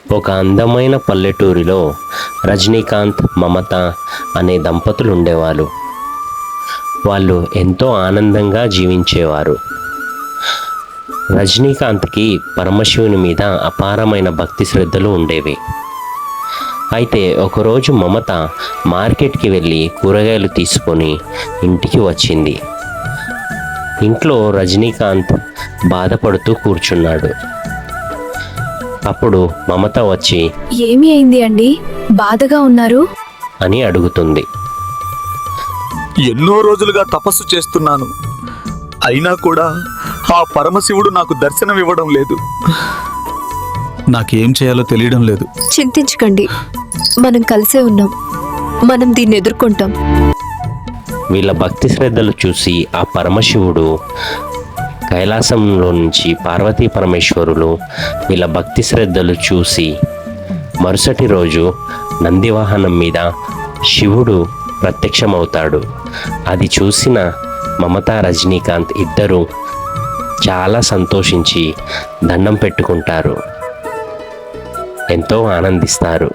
ఒక అందమైన పల్లెటూరిలో రజనీకాంత్, మమత అనే దంపతులు ఉండేవారు. వాళ్ళు ఎంతో ఆనందంగా జీవించేవారు. రజనీకాంత్కి పరమశివుని మీద అపారమైన భక్తి శ్రద్ధలు ఉండేవి. అయితే ఒకరోజు మమత మార్కెట్కి వెళ్ళి కూరగాయలు తీసుకొని ఇంటికి వచ్చింది. ఇంట్లో రజనీకాంత్ బాధపడుతూ కూర్చున్నాడు. అప్పుడు మమత వచ్చి, ఏమి అయింది అండి, బాధగా ఉన్నారు అని అడుగుతుంది. ఎన్నో రోజులుగా తపస్సు చేస్తున్నాను, అయినా కూడా ఆ పరమశివుడు నాకు దర్శనం ఇవ్వడం లేదు. నాకేం చేయాలో తెలియడం లేదు. చింతించకండి, మనం కలిసే ఉన్నాం, మనం దీన్ని ఎదుర్కొంటాం. వీళ్ళ భక్తి శ్రద్ధలు చూసి ఆ పరమశివుడు కైలాసంలో నుంచి పార్వతీ పరమేశ్వరులు వీళ్ళ భక్తి శ్రద్ధలు చూసి మరుసటి రోజు నందివాహనం మీద శివుడు ప్రత్యక్షమవుతాడు. అది చూసిన మమతా, రజనీకాంత్ ఇద్దరూ చాలా సంతోషించి దండం పెట్టుకుంటారు, ఎంతో ఆనందిస్తారు.